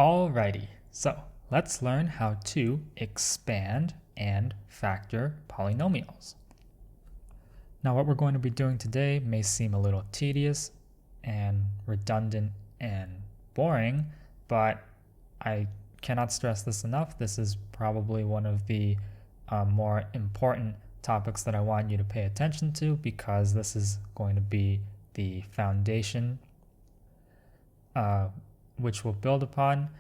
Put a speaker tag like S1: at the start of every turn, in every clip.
S1: Alrighty, so let's learn how to expand and factor polynomials. Now what we're going to be doing today may seem a little tedious and redundant and boring, but I cannot stress this enough. This is probably one of the more important topics that I want you to pay attention to, because this is going to be the foundation which we'll build upon,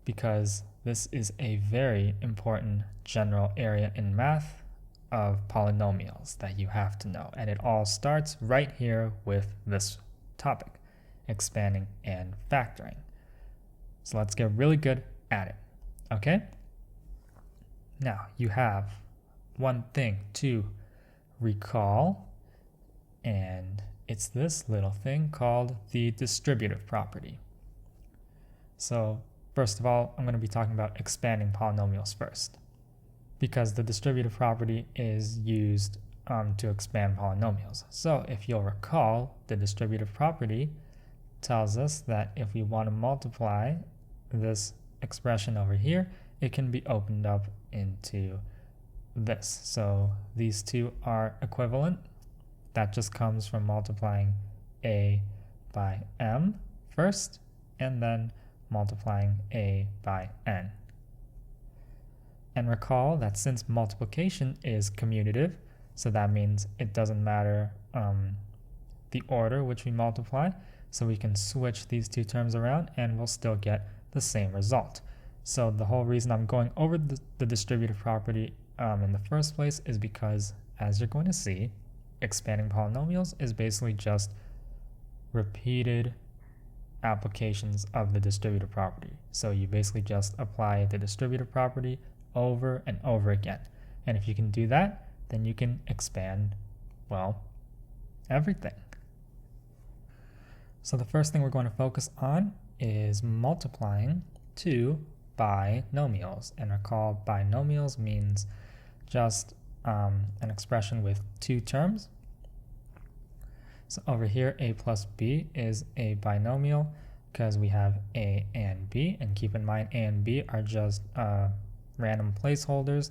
S1: because this is a very important general area in math of polynomials that you have to know. And it all starts right here with this topic, expanding and factoring. So let's get really good at it, okay? Now you have one thing to recall, and it's this little thing called the distributive property. So first of all, I'm going to be talking about expanding polynomials first, because the distributive property is used to expand polynomials. So if you'll recall, the distributive property tells us that if we want to multiply this expression over here, it can be opened up into this. So these two are equivalent. That just comes from multiplying a by m first, and then multiplying a by n. And recall that since multiplication is commutative, so that means it doesn't matter the order which we multiply, so we can switch these two terms around and we'll still get the same result. So the whole reason I'm going over the distributive property in the first place is because, as you're going to see, expanding polynomials is basically just repeated applications of the distributive property. So you basically just apply the distributive property over and over again. And if you can do that, then you can expand, well, everything. So the first thing we're going to focus on is multiplying two binomials. And recall, binomials means just an expression with two terms. So over here, a plus b is a binomial because we have a and b, and keep in mind a and b are just random placeholders.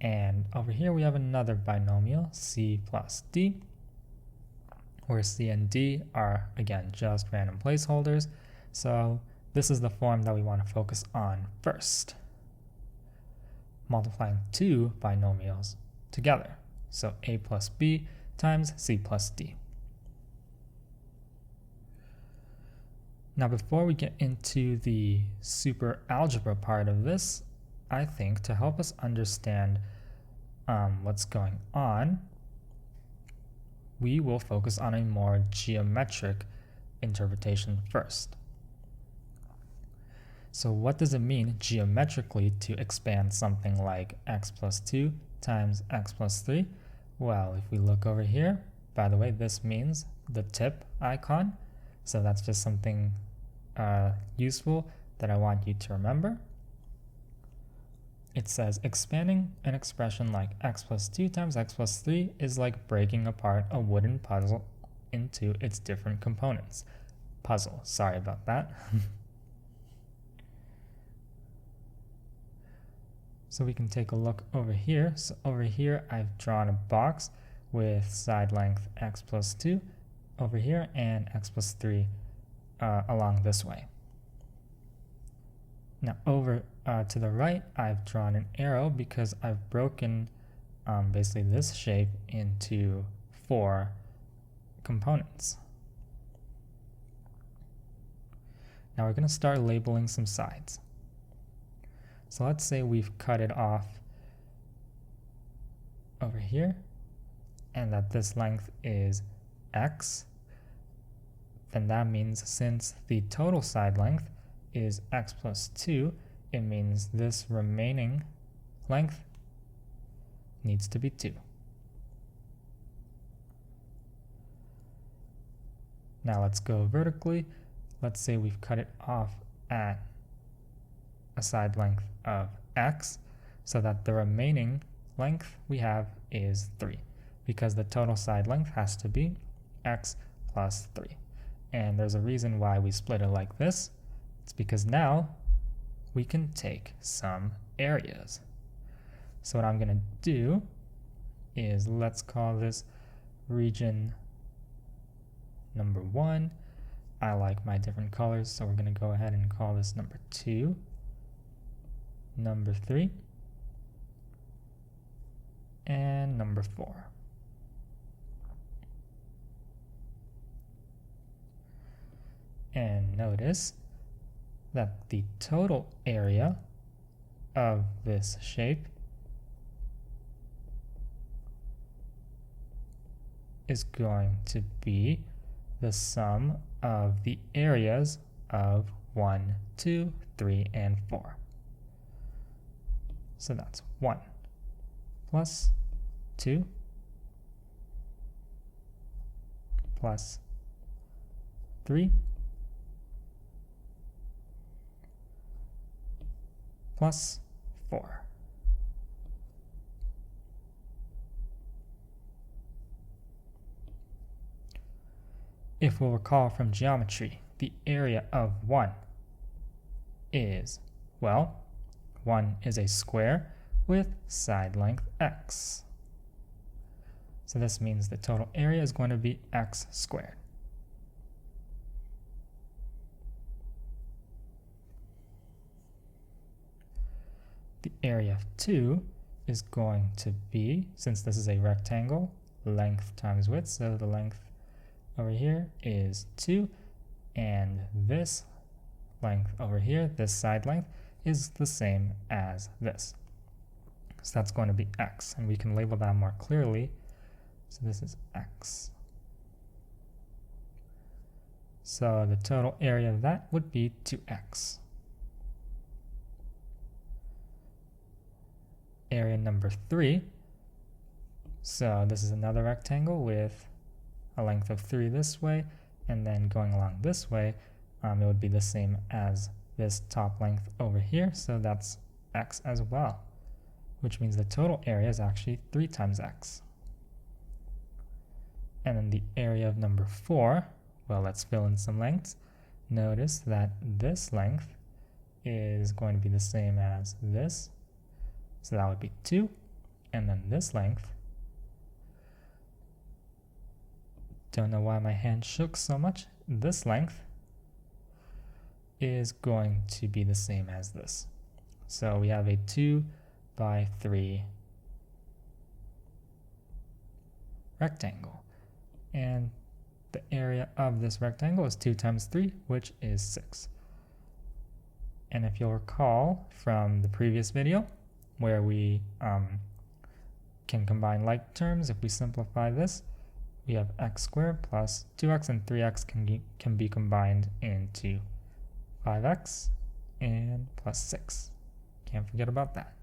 S1: And over here we have another binomial, c plus d, where c and d are again just random placeholders. So this is the form that we want to focus on first, multiplying two binomials together. So a plus b times c plus d. Now before we get into the super algebra part of this, I think to help us understand what's going on, we will focus on a more geometric interpretation first. So what does it mean geometrically to expand something like x plus 2 times x plus 3? Well, if we look over here, by the way, this means the tip icon. So that's just something useful that I want you to remember. It says expanding an expression like x plus 2 times x plus 3 is like breaking apart a wooden puzzle into its different components. Puzzle, sorry about that. So we can take a look over here. So over here, I've drawn a box with side length x plus 2 over here and x plus 3 along this way. Now over to the right, I've drawn an arrow because I've broken basically this shape into 4 components. Now we're going to start labeling some sides. So let's say we've cut it off over here, and that this length is x. Then that means since the total side length is x plus 2, it means this remaining length needs to be 2. Now let's go vertically. Let's say we've cut it off at a side length of x, so that the remaining length we have is 3, because the total side length has to be x plus 3. And there's a reason why we split it like this. It's because now we can take some areas. So what I'm going to do is, let's call this region number 1. I like my different colors, so we're going to go ahead and call this number 2, number 3, and number 4. And notice that the total area of this shape is going to be the sum of the areas of 1, 2, 3, and 4. So that's 1 plus 2 plus 3 plus 4. If we'll recall from geometry, the area of 1 is, well, 1 is a square with side length x. So this means the total area is going to be x squared. The area of 2 is going to be, since this is a rectangle, length times width, so the length over here is 2, and this length over here, this side length, is the same as this. So that's going to be x, and we can label that more clearly. So this is x. So the total area of that would be 2x. Area number 3, so this is another rectangle with a length of 3 this way, and then going along this way, it would be the same as this top length over here, so that's x as well, which means the total area is actually 3 times x. And then the area of number 4, well, let's fill in some lengths. Notice that this length is going to be the same as this, so that would be 2, and then this length, don't know why my hand shook so much, this length is going to be the same as this. So we have a 2 by 3 rectangle, and the area of this rectangle is 2 times 3, which is 6. And if you'll recall from the previous video, where we can combine like terms, if we simplify this, we have x squared plus 2x and 3x can be combined into 5x and plus 6. Can't forget about that.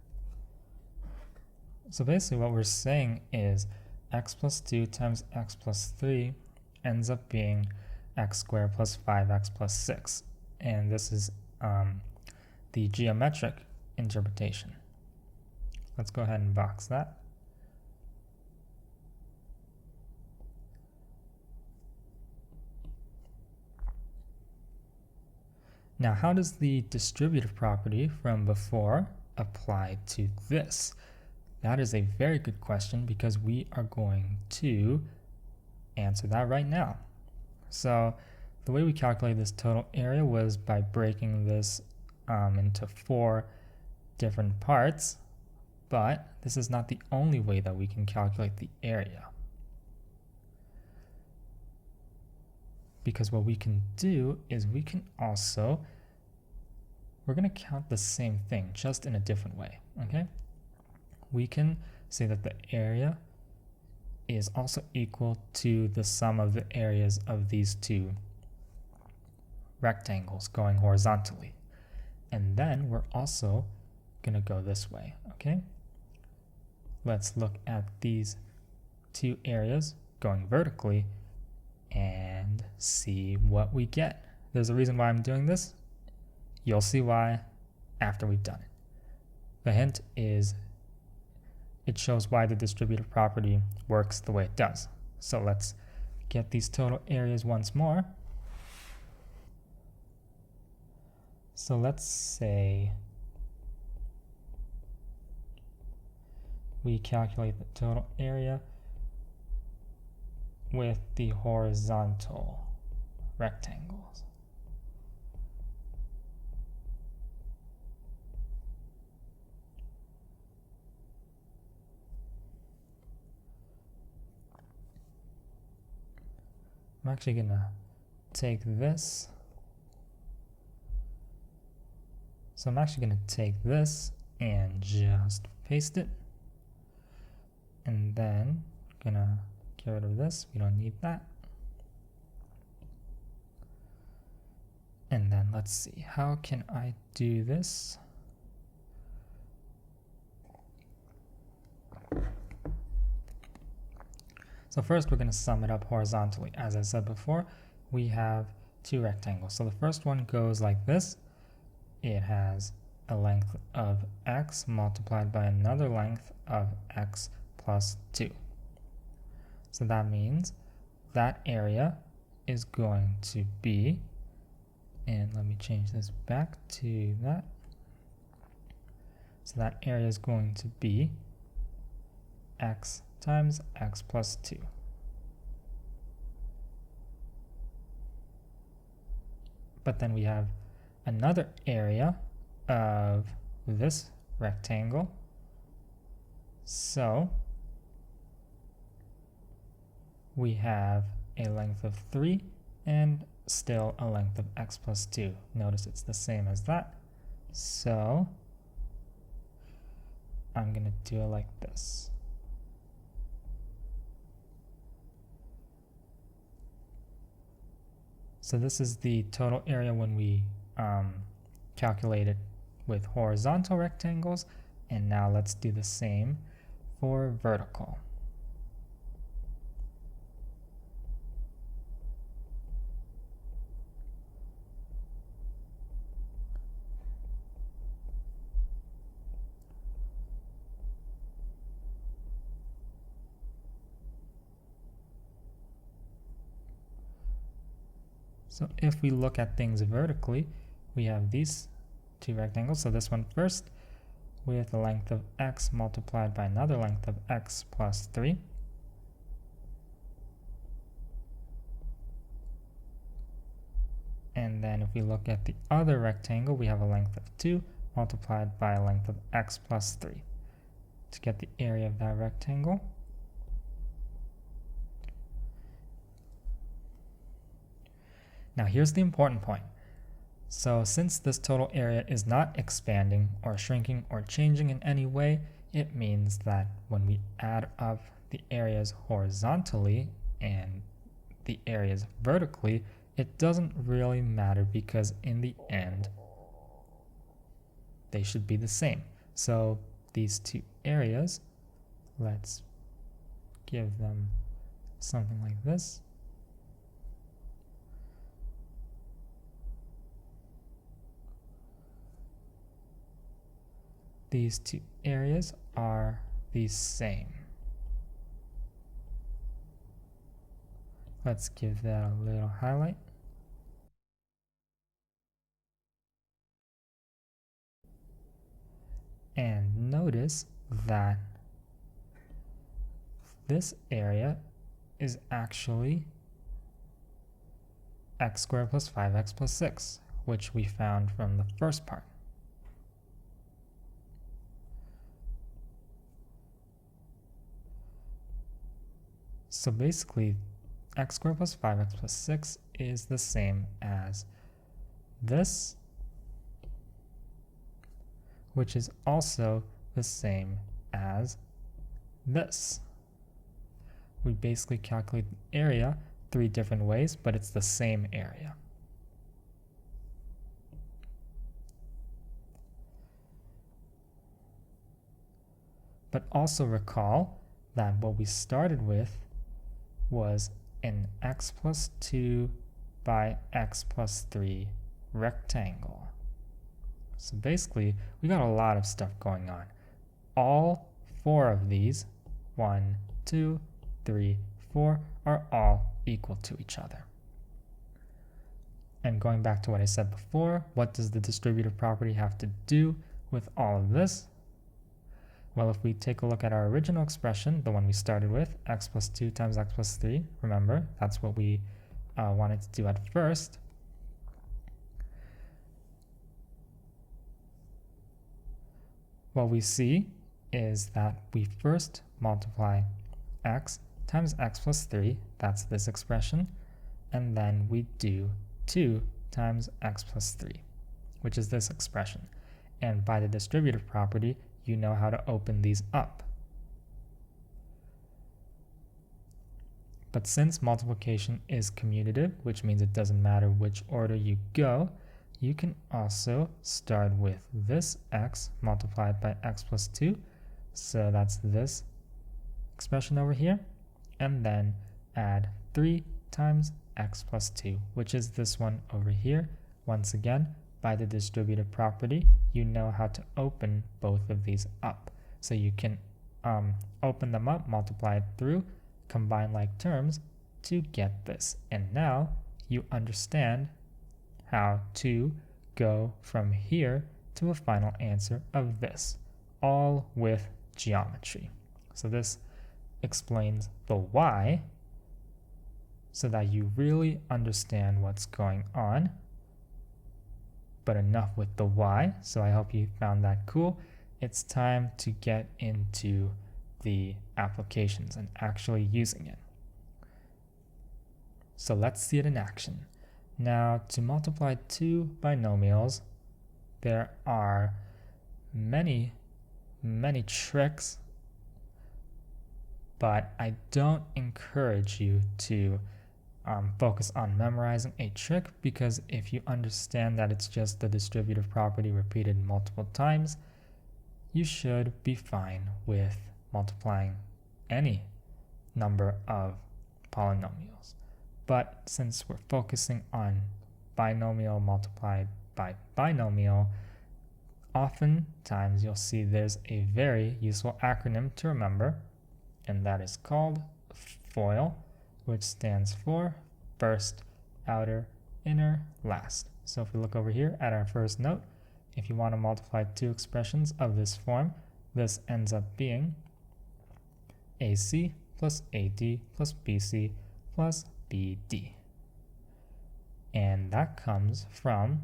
S1: So basically what we're saying is x plus 2 times x plus 3 ends up being x squared plus 5x plus 6. And this is the geometric interpretation. Let's go ahead and box that. Now, how does the distributive property from before apply to this? That is a very good question, because we are going to answer that right now. So the way we calculate this total area was by breaking this into 4 different parts. But this is not the only way that we can calculate the area. Because what we can do is we can also, we're going to count the same thing, just in a different way, okay? We can say that the area is also equal to the sum of the areas of these 2 rectangles going horizontally. And then we're also going to go this way, okay? Let's look at these 2 areas going vertically and see what we get. There's a reason why I'm doing this. You'll see why after we've done it. The hint is it shows why the distributive property works the way it does. So let's get these total areas once more. So let's say we calculate the total area with the horizontal rectangles. I'm actually going to take this. So I'm actually going to take this and just paste it. And then I'm going to get rid of this. We don't need that. And then let's see, how can I do this? So first we're going to sum it up horizontally. As I said before, we have two rectangles. So the first one goes like this. It has a length of x multiplied by another length of x plus 2. So that means that area is going to be, and let me change this back to that. So that area is going to be x times x plus 2. But then we have another area of this rectangle. So we have a length of 3 and still a length of x plus 2. Notice it's the same as that. So I'm going to do it like this. So this is the total area when we calculate it with horizontal rectangles. And now let's do the same for vertical. So if we look at things vertically, we have these two rectangles. So this one first with a length of x multiplied by another length of x plus 3. And then if we look at the other rectangle, we have a length of 2 multiplied by a length of x plus 3 to get the area of that rectangle. Now here's the important point. So since this total area is not expanding or shrinking or changing in any way, it means that when we add up the areas horizontally and the areas vertically, it doesn't really matter because in the end, they should be the same. So these two areas, let's give them something like this. These two areas are the same. Let's give that a little highlight. And notice that this area is actually x squared plus 5x plus 6, which we found from the first part. So basically, x squared plus 5x plus 6 is the same as this, which is also the same as this. We basically calculate the area 3 different ways, but it's the same area. But also recall that what we started with was an x plus 2 by x plus 3 rectangle. So basically, we got a lot of stuff going on. All 4 of these, 1, 2, 3, 4, are all equal to each other. And going back to what I said before, what does the distributive property have to do with all of this? Well, if we take a look at our original expression, the one we started with, x plus 2 times x plus 3, remember, that's what we wanted to do at first. What we see is that we first multiply x times x plus 3, that's this expression, and then we do 2 times x plus 3, which is this expression. And by the distributive property, you know how to open these up. But since multiplication is commutative, which means it doesn't matter which order you go, you can also start with this x multiplied by x plus 2, so that's this expression over here, and then add 3 times x plus 2, which is this one over here. Once again, by the distributive property, you know how to open both of these up. So you can open them up, multiply it through, combine like terms to get this. And now you understand how to go from here to a final answer of this, all with geometry. So this explains the why, so that you really understand what's going on. But enough with the why, so I hope you found that cool. It's time to get into the applications and actually using it. So let's see it in action. Now, to multiply two binomials, there are many tricks, but I don't encourage you to focus on memorizing a trick, because if you understand that it's just the distributive property repeated multiple times, you should be fine with multiplying any number of polynomials. But since we're focusing on binomial multiplied by binomial, oftentimes you'll see there's a very useful acronym to remember, and that is called FOIL, which stands for first, outer, inner, last. So if we look over here at our first note, if you want to multiply two expressions of this form, this ends up being AC plus AD plus BC plus BD. And that comes from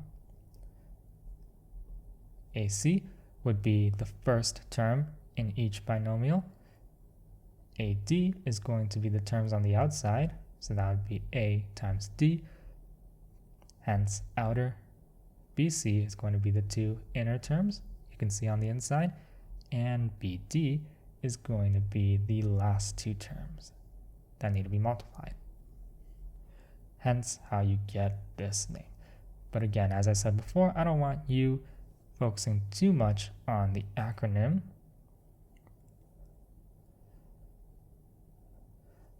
S1: AC would be the first term in each binomial. AD is going to be the terms on the outside, so that would be A times D. Hence, outer. BC is going to be the two inner terms you can see on the inside, and BD is going to be the last two terms that need to be multiplied. Hence, how you get this name. But again, as I said before, I don't want you focusing too much on the acronym,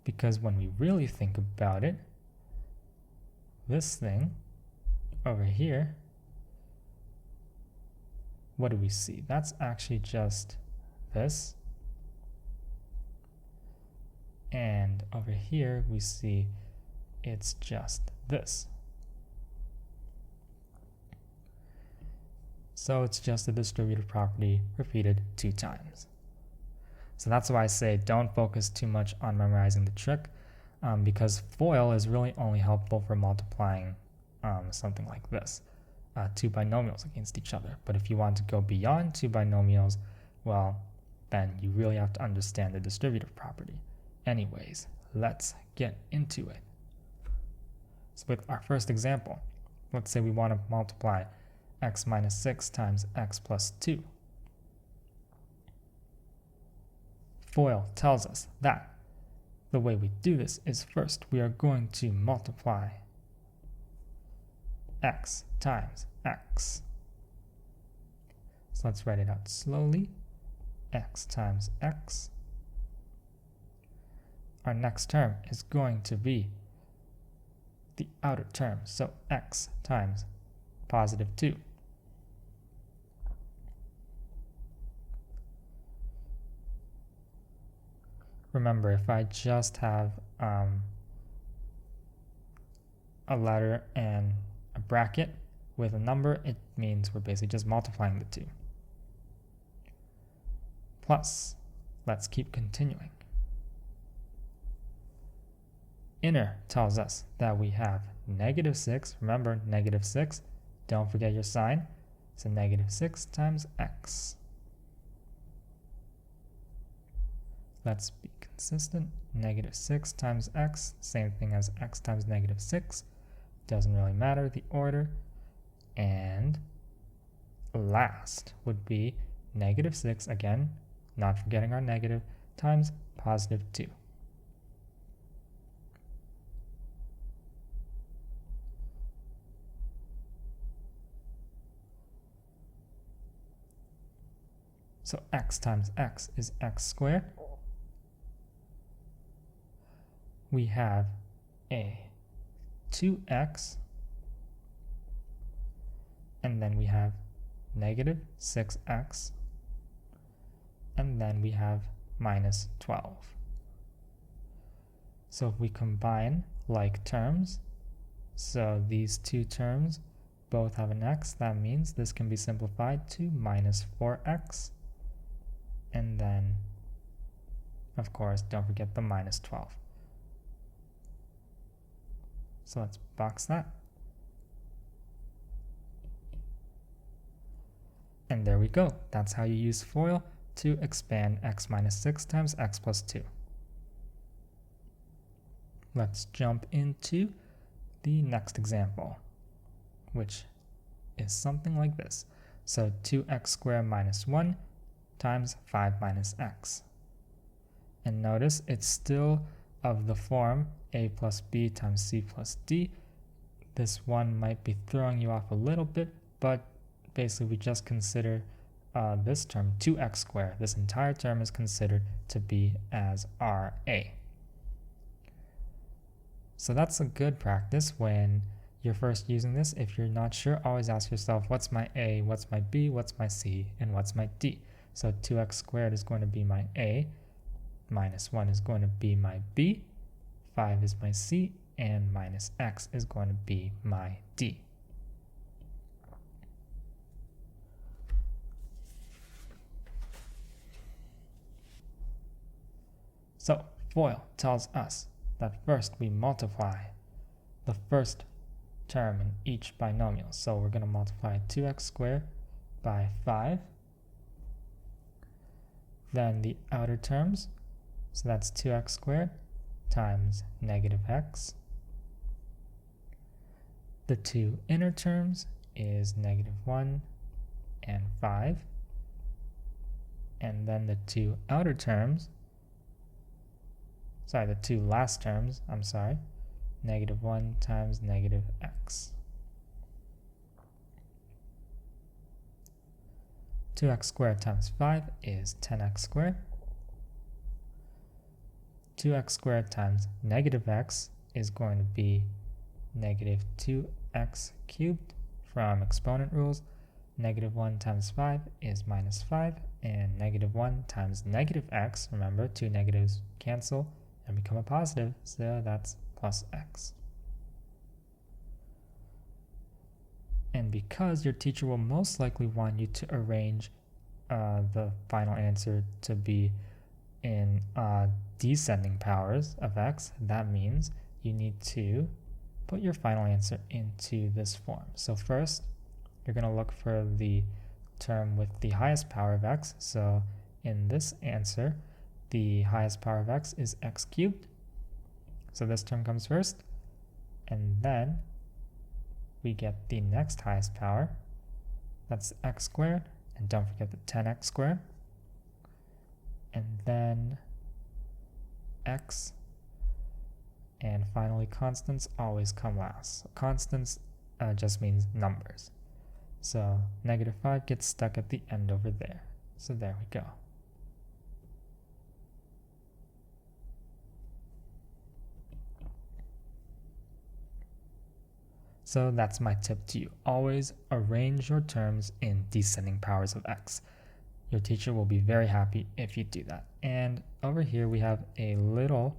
S1: because when we really think about it, this thing over here, what do we see? That's actually just this. And over here we see it's just this. So it's just a distributive property repeated two times. So that's why I say don't focus too much on memorizing the trick, because FOIL is really only helpful for multiplying something like this, two binomials against each other. But if you want to go beyond two binomials, well, then you really have to understand the distributive property. Anyways, let's get into it. So with our first example, let's say we want to multiply x minus 6 times x plus 2. FOIL tells us that the way we do this is first we are going to multiply x times x. So let's write it out slowly. X times x. Our next term is going to be the outer term, so x times positive 2. Remember, if I just have a letter and a bracket with a number, it means we're basically just multiplying the two. Plus, let's keep continuing. Inner tells us that we have negative 6. Remember, negative 6. Don't forget your sign. So negative 6 times x. Let's be consistent. Negative 6 times x, same thing as x times negative 6. Doesn't really matter the order. And last would be negative 6, again, not forgetting our negative, times positive 2. So x times x is x squared. We have a 2x, and then we have negative 6x, and then we have minus 12. So if we combine like terms, so these two terms both have an x, that means this can be simplified to minus 4x, and then, of course, don't forget the minus 12. So let's box that. And there we go. That's how you use FOIL to expand x minus 6 times x plus 2. Let's jump into the next example, which is something like this. So 2x squared minus 1 times 5 minus x. And notice it's still of the form a plus b times c plus d. This one might be throwing you off a little bit, but basically we just consider this term 2x squared. This entire term is considered to be as RA. So that's a good practice when you're first using this. If you're not sure, always ask yourself, what's my a, what's my b, what's my c, and what's my d? So 2x squared is going to be my a, minus 1 is going to be my b, 5 is my c, and minus x is going to be my d. So FOIL tells us that first we multiply the first term in each binomial. So we're going to multiply 2x squared by 5. Then the outer terms, so that's 2x squared times negative x. The two inner terms is negative 1 and 5. And then the two outer terms, the two last terms, negative 1 times negative x. 2x squared times 5 is 10x squared. 2x squared times negative x is going to be negative 2x cubed from exponent rules. Negative 1 times 5 is minus 5, and negative 1 times negative x, remember, two negatives cancel and become a positive, so that's plus x. And because your teacher will most likely want you to arrange the final answer to be in descending powers of x, that means you need to put your final answer into this form. So first, you're going to look for the term with the highest power of x. So in this answer, the highest power of x is x cubed. So this term comes first, and then we get the next highest power. That's x squared, and don't forget the 10x squared. And then x, and finally constants always come last. So constants just means numbers. So negative 5 gets stuck at the end over there. So there we go. So that's my tip to you. Always arrange your terms in descending powers of x. Your teacher will be very happy if you do that. And over here we have a little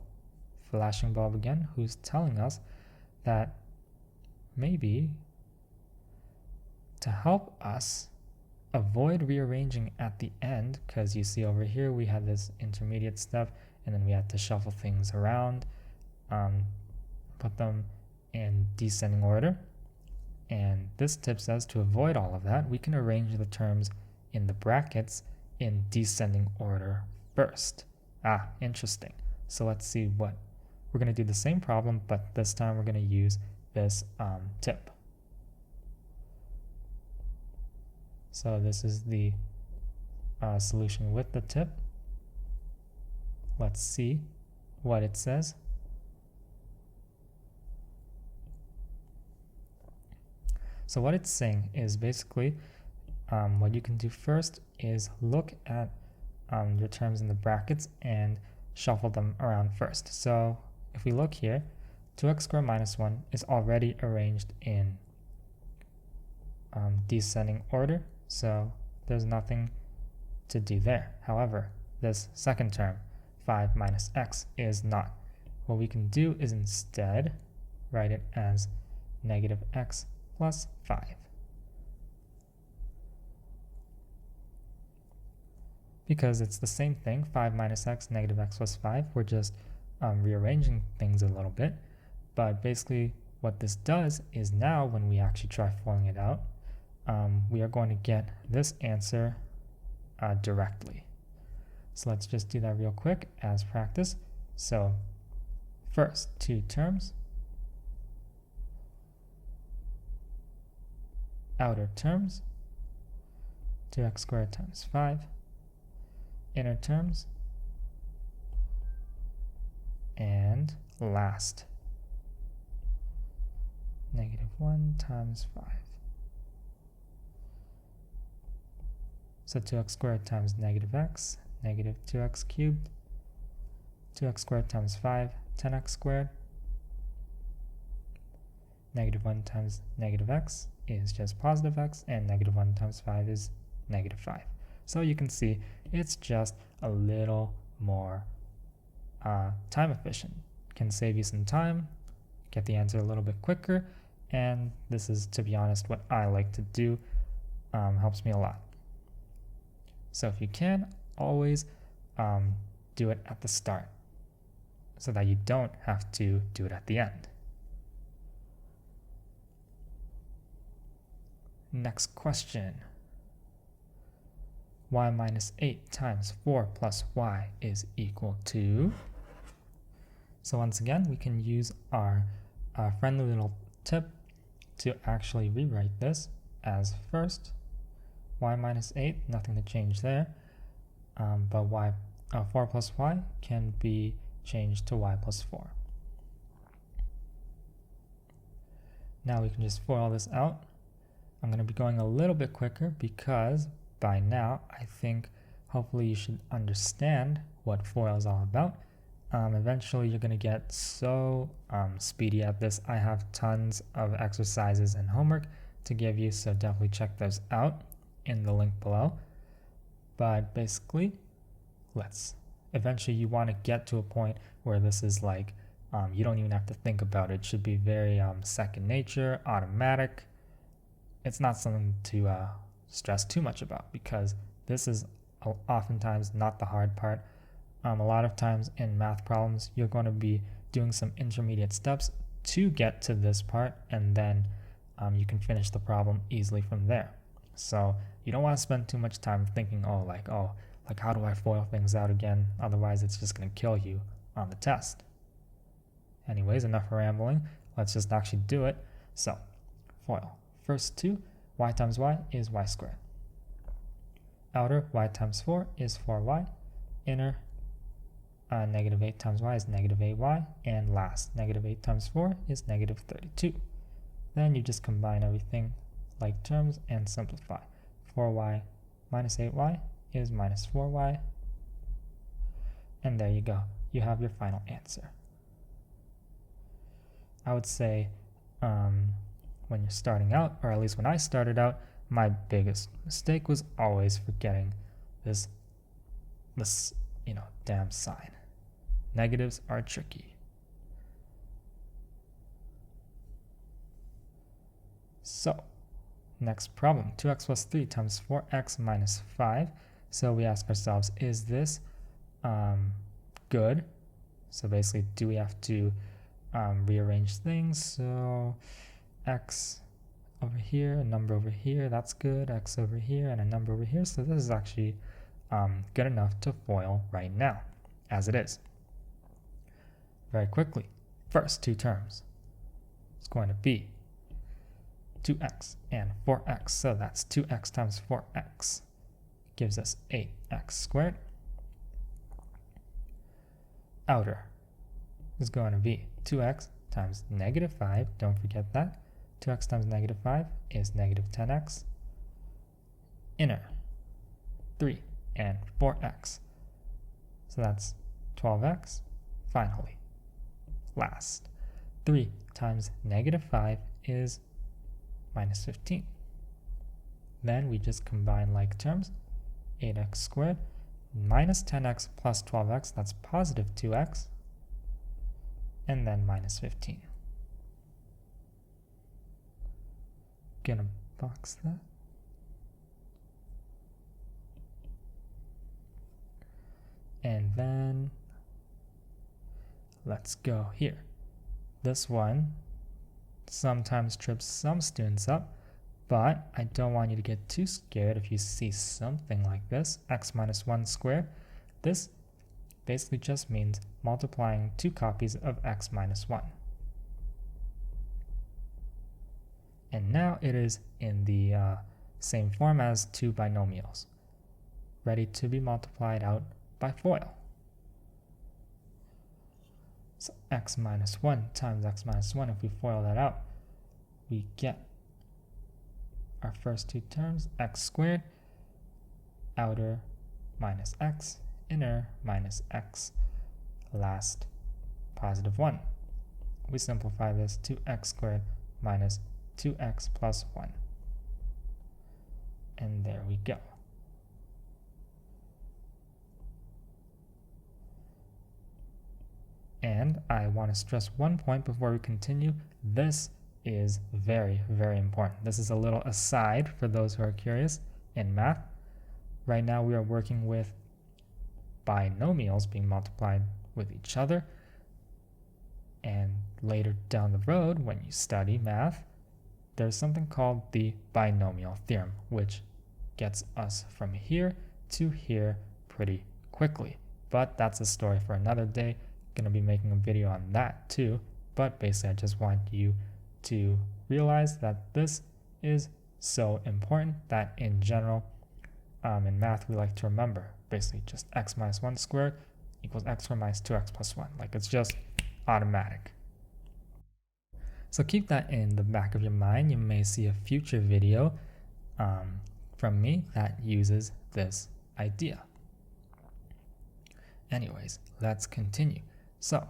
S1: flashing bulb again who's telling us that maybe to help us avoid rearranging at the end, because you see over here we had this intermediate step and then we had to shuffle things around, put them in descending order. And this tip says to avoid all of that, we can arrange the terms in the brackets in descending order first. Interesting. So let's see what we're going to do. The same problem, but this time we're going to use this tip. So this is the solution with the tip. Let's see what it says. So what it's saying is basically what you can do first is look at your terms in the brackets and shuffle them around first. So if we look here, 2x squared minus 1 is already arranged in descending order, so there's nothing to do there. However, this second term, 5 minus x, is not. What we can do is instead write it as negative x plus 5. Because it's the same thing, 5 minus x, negative x plus 5. We're just rearranging things a little bit. But basically what this does is now when we actually try foiling it out, we are going to get this answer directly. So let's just do that real quick as practice. So first, two terms. Outer terms, 2x squared times 5. Inner terms, and last, negative 1 times 5. So 2x squared times negative x, negative 2x cubed. 2x squared times 5, 10x squared. Negative 1 times negative x is just positive x, and negative 1 times 5 is negative 5. So you can see it's just a little more time efficient. Can save you some time, get the answer a little bit quicker, and this is, to be honest, what I like to do. Helps me a lot. So if you can, always do it at the start so that you don't have to do it at the end. Next question. Y minus 8 times 4 plus y is equal to. So once again, we can use our friendly little tip to actually rewrite this as first y minus 8, nothing to change there, but 4 plus y can be changed to y plus 4. Now we can just FOIL this out. I'm going to be going a little bit quicker because by now I think hopefully you should understand what FOIL is all about. Eventually you're going to get so speedy at this. I have tons of exercises and homework to give you, so definitely check those out in the link below. But basically, eventually you want to get to a point where this is like, you don't even have to think about it. It should be very second nature, automatic. It's not something to stress too much about, because this is oftentimes not the hard part. A lot of times in math problems, you're going to be doing some intermediate steps to get to this part, and then you can finish the problem easily from there. So you don't want to spend too much time thinking, like how do I FOIL things out again? Otherwise, it's just going to kill you on the test. Anyways, enough rambling. Let's just actually do it. So FOIL. First two, y times y is y squared. Outer, y times 4 is 4y. Inner, negative 8 times y is negative 8y. And last, negative 8 times 4 is negative 32. Then you just combine everything like terms and simplify. 4y minus 8y is minus 4y. And there you go. You have your final answer. I would say when you're starting out, or at least when I started out, my biggest mistake was always forgetting this damn sign. Negatives are tricky. So Next problem, 2x plus 3 times 4x minus 5. So we ask ourselves, is this good? So basically, do we have to rearrange things? So x over here, a number over here, that's good. X over here and a number over here. So this is actually good enough to FOIL right now, as it is. Very quickly, first two terms. It's going to be 2x and 4x. So that's 2x times 4x gives us 8x squared. Outer is going to be 2x times negative 5. Don't forget that. 2x times negative 5 is negative 10x. Inner, 3 and 4x. So that's 12x. Finally, last, 3 times negative 5 is minus 15. Then we just combine like terms. 8x squared minus 10x plus 12x, that's positive 2x. And then minus 15. Gonna box that. And then let's go here. This one sometimes trips some students up, but I don't want you to get too scared if you see something like this, x minus 1 squared. This basically just means multiplying 2 copies of x minus 1. And now it is in the same form as 2 binomials, ready to be multiplied out by FOIL. So x minus 1 times x minus 1, if we FOIL that out, we get our first two terms, x squared, outer minus x, inner minus x, last positive 1. We simplify this to x squared minus 2x plus 1. And there we go. And I want to stress one point before we continue. This is very, very important. This is a little aside for those who are curious in math. Right now we are working with binomials being multiplied with each other. And later down the road, when you study math, there's something called the binomial theorem, which gets us from here to here pretty quickly. But that's a story for another day. Going to be making a video on that too. But basically, I just want you to realize that this is so important that in general, in math, we like to remember basically just x minus 1 squared equals x squared minus 2x plus 1. Like it's just automatic. So keep that in the back of your mind. You may see a future video from me that uses this idea. Anyways, let's continue. So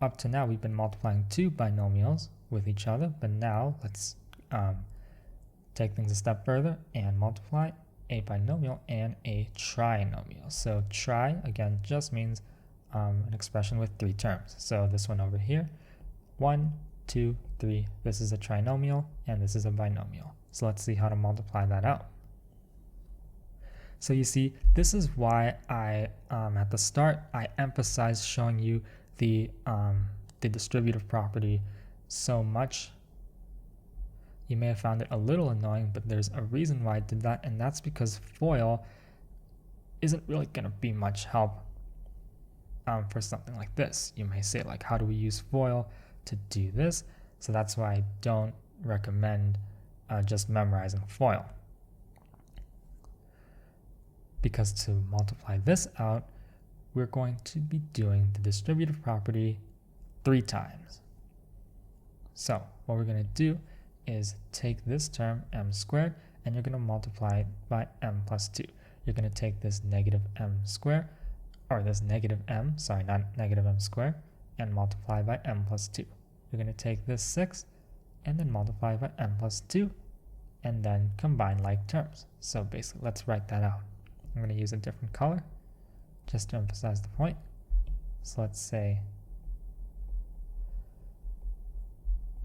S1: up to now, we've been multiplying 2 binomials with each other, but now let's take things a step further and multiply a binomial and a trinomial. So tri, again, just means an expression with 3 terms. So this one over here, 1, 2, 3, this is a trinomial, and this is a binomial. So let's see how to multiply that out. So you see, this is why I, at the start, I emphasized showing you the distributive property so much. You may have found it a little annoying, but there's a reason why I did that, and that's because FOIL isn't really going to be much help for something like this. You may say, like, how do we use FOIL to do this? So that's why I don't recommend just memorizing FOIL. Because to multiply this out, we're going to be doing the distributive property 3 times. So what we're going to do is take this term m squared and you're going to multiply it by m plus 2. You're going to take this negative m squared, or this negative m, sorry, not negative m squared, and multiply by m plus 2. You're going to take this 6 and then multiply by m plus 2 and then combine like terms. So basically, let's write that out. I'm going to use a different color just to emphasize the point. So let's say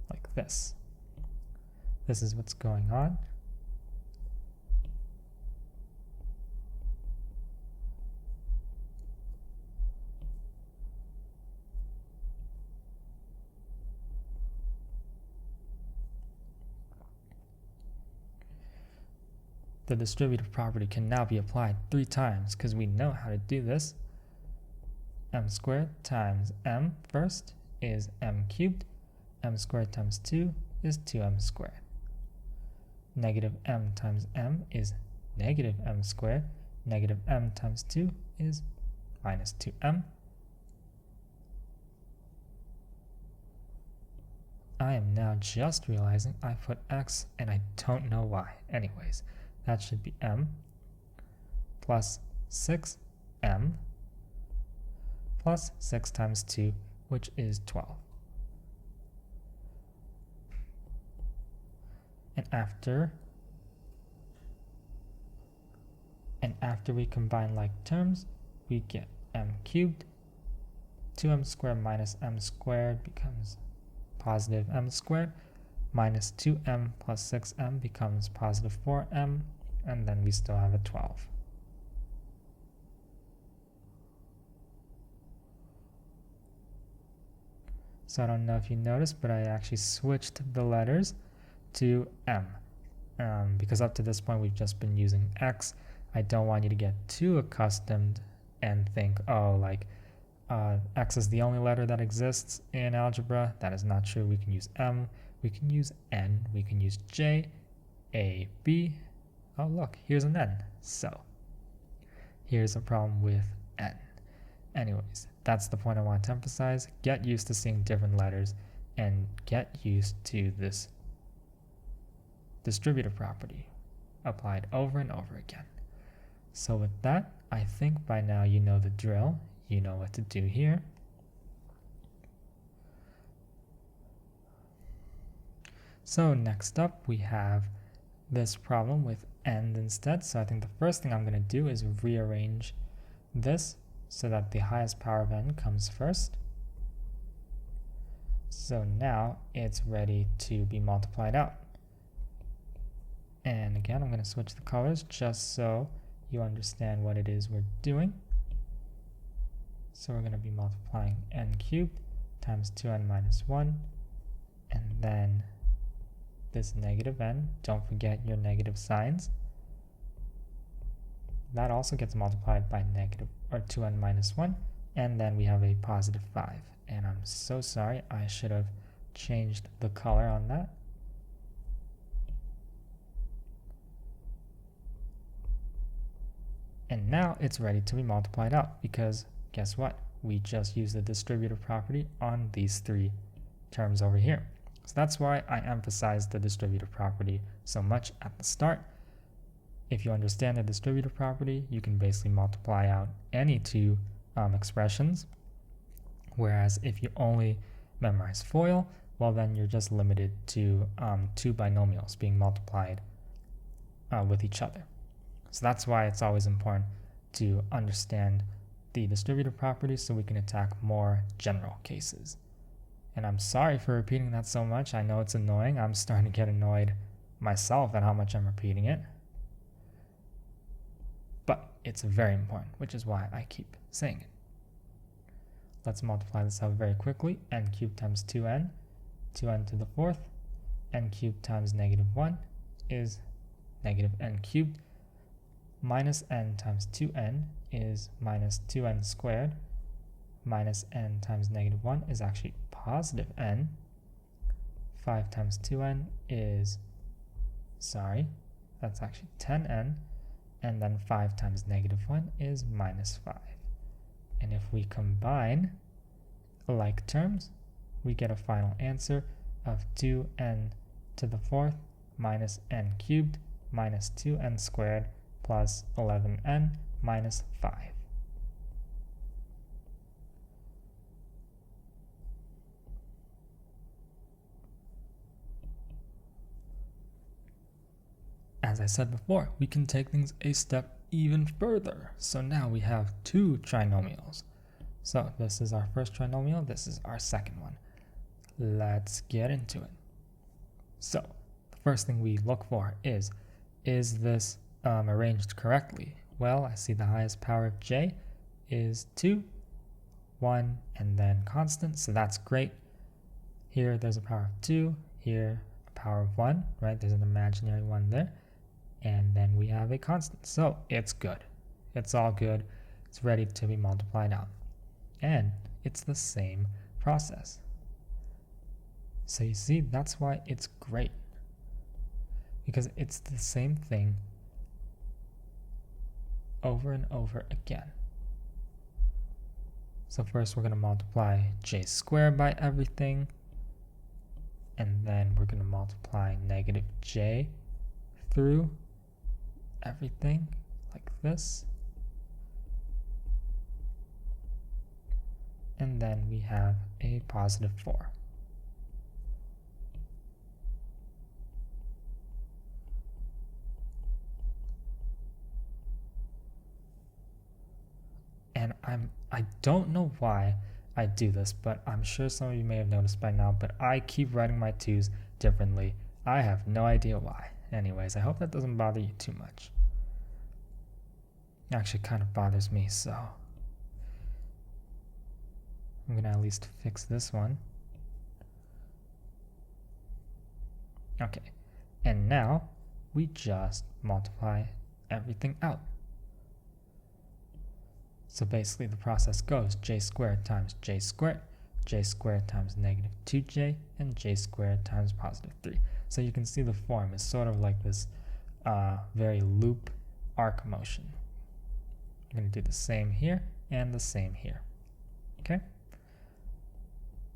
S1: like this. this is what's going on. The distributive property can now be applied 3 times because we know how to do this. M squared times m first is m cubed. M squared times 2 is 2m squared. Negative m times m is negative m squared. Negative m times 2 is minus 2m. I am now just realizing I put x and I don't know why. Anyways, that should be m plus 6m plus 6 times 2, which is 12. And after we combine like terms, we get m cubed. 2m squared minus m squared becomes positive m squared. Minus 2m plus 6m becomes positive 4m. And then we still have a 12. So I don't know if you noticed, but I actually switched the letters to m. Because up to this point we've just been using x. I don't want you to get too accustomed and think, oh, like x is the only letter that exists in algebra. That is not true. We can use m, we can use n, we can use j, a, b. Oh look, here's an n. So here's a problem with n. Anyways, that's the point I want to emphasize. Get used to seeing different letters and get used to this distributive property applied over and over again. So with that, I think by now you know the drill. You know what to do here. So next up we have this problem with end instead. So I think the first thing I'm going to do is rearrange this so that the highest power of n comes first. So now it's ready to be multiplied out. And again, I'm going to switch the colors just so you understand what it is we're doing. So we're going to be multiplying n cubed times 2n minus 1, and then this negative n, don't forget your negative signs. That also gets multiplied by negative or 2n minus 1, and then we have a positive 5. And I'm so sorry, I should have changed the color on that. And now it's ready to be multiplied out because guess what? We just used the distributive property on these 3 terms over here. So that's why I emphasized the distributive property so much at the start. If you understand the distributive property, you can basically multiply out any 2 expressions. Whereas if you only memorize FOIL, well then you're just limited to 2 binomials being multiplied with each other. So that's why it's always important to understand the distributive property so we can attack more general cases. And I'm sorry for repeating that so much. I know it's annoying. I'm starting to get annoyed myself at how much I'm repeating it. But it's very important, which is why I keep saying it. Let's multiply this out very quickly. N cubed times 2n, 2n to the 4th. N cubed times negative 1 is negative n cubed. Minus n times 2n is minus 2n squared. Minus n times negative 1 is actually positive n. 5 times 2n is, that's actually 10n. And then 5 times negative 1 is minus 5. And if we combine like terms, we get a final answer of 2n to the 4th minus n cubed minus 2n squared plus 11n minus 5. As I said before, we can take things a step even further. So now we have 2 trinomials. So this is our first trinomial, this is our second one. Let's get into it. So the first thing we look for is this arranged correctly? Well, I see the highest power of j is 2, 1, and then constant, so that's great. Here there's a power of 2, here a power of 1, right? There's an imaginary 1 there, and then we have a constant, so it's good. It's all good. It's ready to be multiplied out. And it's the same process. So you see, that's why it's great. Because it's the same thing over and over again. So first we're going to multiply j squared by everything. And then we're going to multiply negative j through everything like this. And then we have a positive 4. And I don't know why I do this, but I'm sure some of you may have noticed by now, but I keep writing my 2's differently. I have no idea why. Anyways, I hope that doesn't bother you too much. It actually kind of bothers me, so I'm going to at least fix this one. Okay, and now we just multiply everything out. So basically the process goes j squared times j squared times negative 2j, and j squared times positive 3. So you can see the form is sort of like this very loop arc motion. I'm going to do the same here and the same here. Okay?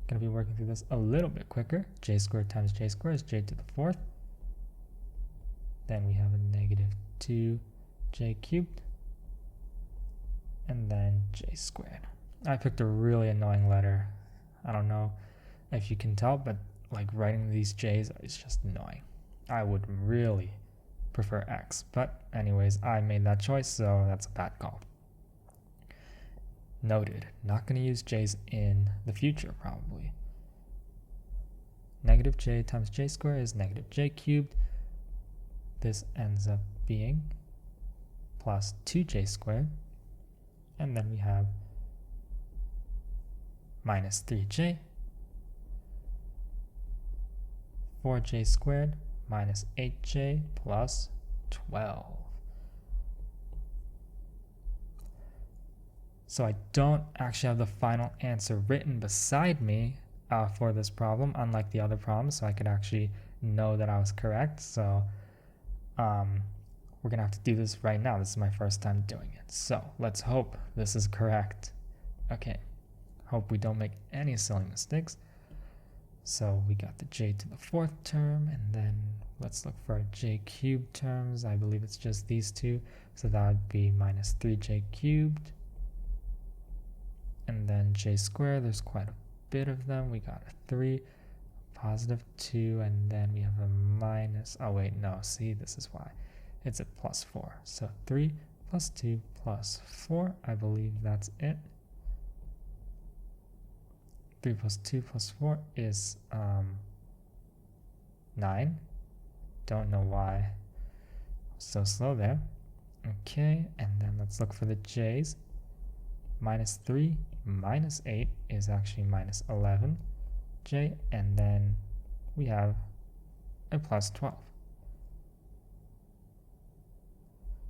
S1: Going to be working through this a little bit quicker. J squared times j squared is j to the 4th. Then we have a negative 2j cubed. And then j squared. I picked a really annoying letter. I don't know if you can tell, but like writing these j's is just annoying. I would really prefer x, but anyways, I made that choice, so that's a bad call. Noted. Not going to use j's in the future, probably. Negative j times j squared is negative j cubed. This ends up being plus 2j squared. And then we have minus 3j, 4j squared minus 8j plus 12. So I don't actually have the final answer written beside me for this problem, unlike the other problems, so I could actually know that I was correct. So we're going to have to do this right now. This is my first time doing it. So let's hope this is correct. Okay, hope we don't make any silly mistakes. So we got the j to the 4th term, and then let's look for our j cubed terms. I believe it's just these two. So that would be minus 3j cubed. And then j squared, there's quite a bit of them. We got a 3, positive 2, and then we have a minus. Oh wait, no, see, this is why. It's a plus 4. So 3 plus 2 plus 4, I believe that's it. 3 plus 2 plus 4 is 9. Don't know why so slow there. Okay, and then let's look for the j's. Minus 3 minus 8 is actually minus 11j, and then we have a plus 12.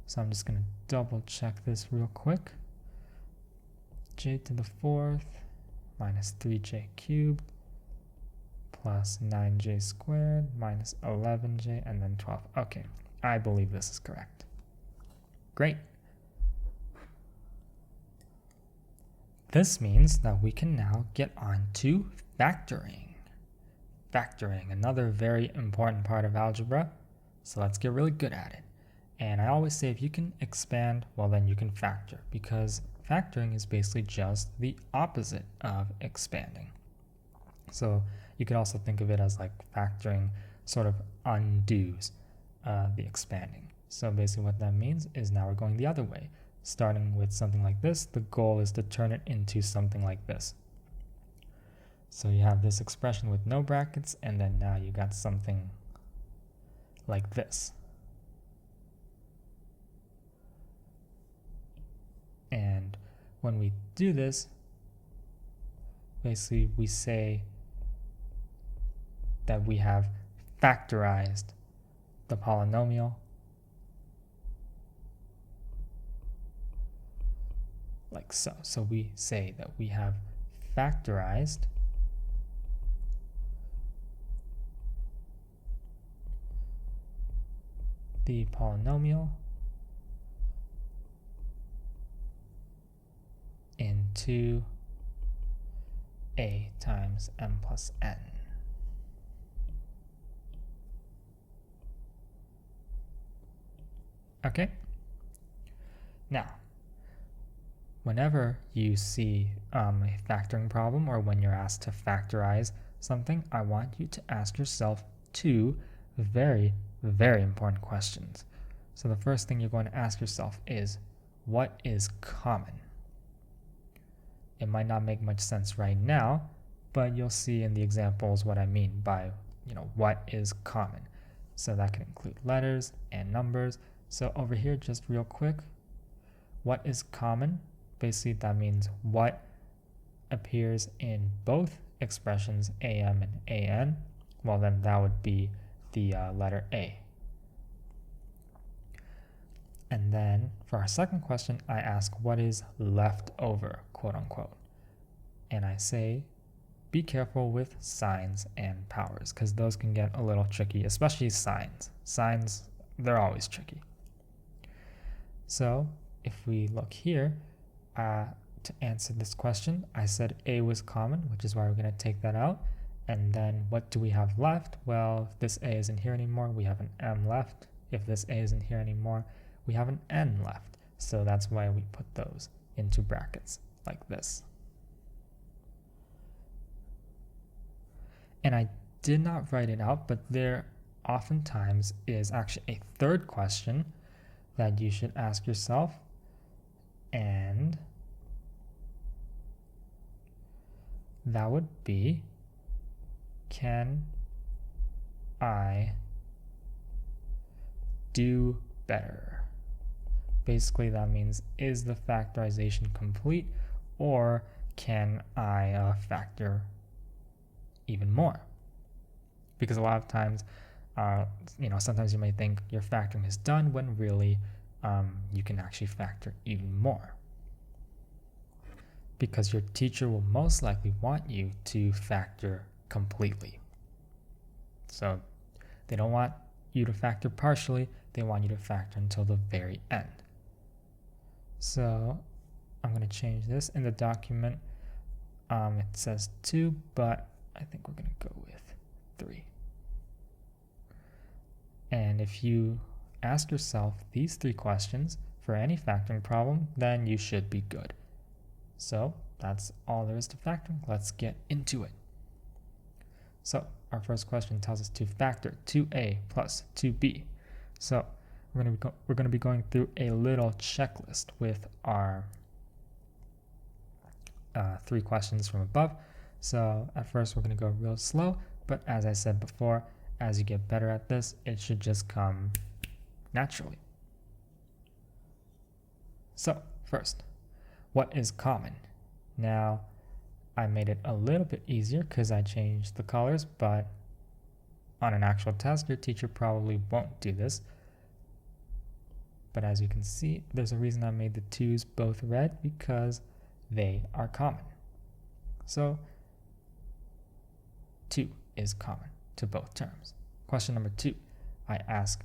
S1: So I'm just going to double check this real quick. J to the 4th minus 3j cubed plus 9j squared minus 11j and then 12. Okay, I believe this is correct. Great. This means that we can now get on to factoring. Factoring, another very important part of algebra, so let's get really good at it. And I always say if you can expand, well then you can factor, because factoring is basically just the opposite of expanding. So you could also think of it as like factoring sort of undoes the expanding. So basically what that means is now we're going the other way. Starting with something like this, the goal is to turn it into something like this. So you have this expression with no brackets, and then now you got something like this. And when we do this, basically we say that we have factorized the polynomial like so. So we say that we have factorized the polynomial into a times m plus n. Okay? Now, whenever you see a factoring problem or when you're asked to factorize something, I want you to ask yourself two very, very important questions. So the first thing you're going to ask yourself is, what is common? It might not make much sense right now, but you'll see in the examples what I mean by, what is common. So that can include letters and numbers. So over here, just real quick, what is common? Basically, that means what appears in both expressions am and an. Well, then that would be the letter A. And then for our second question, I ask what is left over, quote unquote. And I say, be careful with signs and powers, because those can get a little tricky, especially signs. Signs, they're always tricky. So if we look here, to answer this question, I said A was common, which is why we're going to take that out. And then what do we have left? Well, if this A isn't here anymore, we have an M left. If this A isn't here anymore, we have an N left. So that's why we put those into brackets like this. And I did not write it out, but there oftentimes is actually a third question that you should ask yourself. And that would be, can I do better? Basically, that means, is the factorization complete, or can I factor even more? Because a lot of times, sometimes you may think your factoring is done when really you can actually factor even more. Because your teacher will most likely want you to factor completely. So they don't want you to factor partially, they want you to factor until the very end. So I'm going to change this in the document. It says 2, but I think we're going to go with 3. And if you ask yourself these 3 questions for any factoring problem, then you should be good. So that's all there is to factoring. Let's get into it. So our first question tells us to factor 2a plus 2b. So we're going to be going through a little checklist with our 3 questions from above. So at first we're going to go real slow, but as I said before, as you get better at this, it should just come naturally. So first, what is common? Now, I made it a little bit easier because I changed the colors, but on an actual test, your teacher probably won't do this. But as you can see, there's a reason I made the 2's both red, because they are common. So 2 is common to both terms. Question number 2, I ask,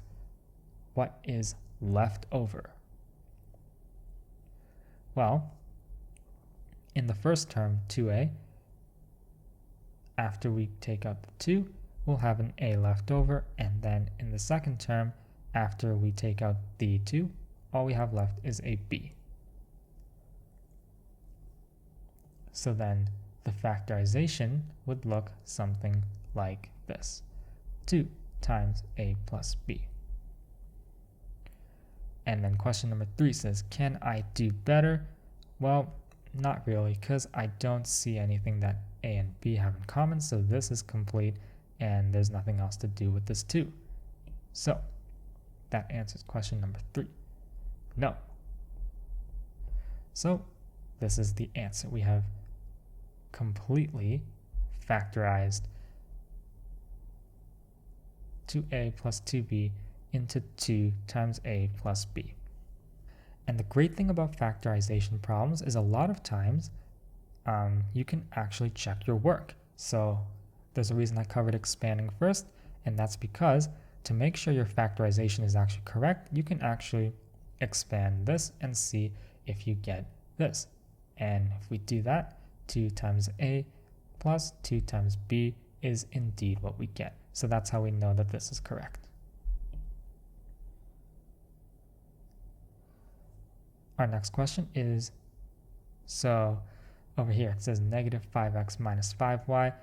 S1: what is left over? Well, in the first term, 2a, after we take out the 2, we'll have an a left over, and then in the second term, after we take out the 2, all we have left is a b. So then the factorization would look something like this. 2 times a plus b. And then question number 3 says, can I do better? Well, not really, because I don't see anything that a and b have in common, so this is complete, and there's nothing else to do with this 2. So that answers question number 3. No. So this is the answer. We have completely factorized 2a plus 2b into 2 times a plus b. And the great thing about factorization problems is a lot of times you can actually check your work. So there's a reason I covered expanding first, and that's because to make sure your factorization is actually correct, you can actually expand this and see if you get this. And if we do that, 2 times a plus 2 times b is indeed what we get. So that's how we know that this is correct. Our next question is, so over here it says negative 5x minus 5y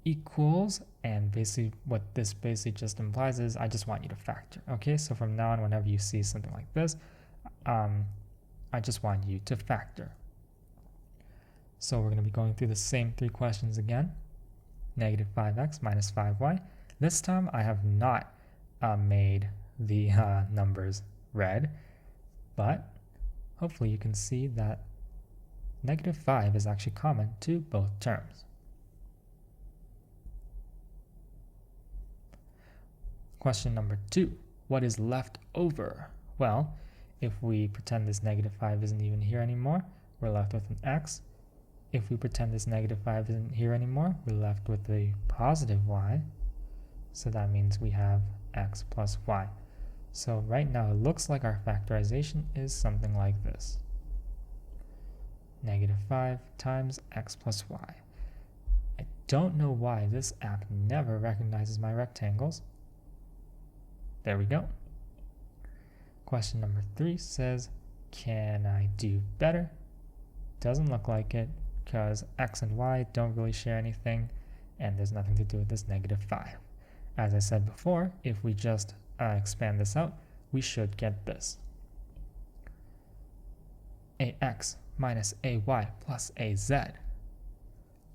S1: equals, and basically what this basically just implies is I just want you to factor. Okay, so from now on, whenever you see something like this, I just want you to factor. So we're going to be going through the same 3 questions again. Negative 5x minus 5y. This time I have not made the numbers red, but hopefully you can see that negative 5 is actually common to both terms. Question number 2. What is left over? Well, if we pretend this negative 5 isn't even here anymore, we're left with an x. If we pretend this negative 5 isn't here anymore, we're left with a positive y. So that means we have x plus y. So right now it looks like our factorization is something like this. Negative 5 times x plus y. I don't know why this app never recognizes my rectangles. There we go. Question number 3 says, can I do better? Doesn't look like it, because x and y don't really share anything, and there's nothing to do with this negative 5. As I said before, if we just expand this out, we should get this. ax minus ay plus az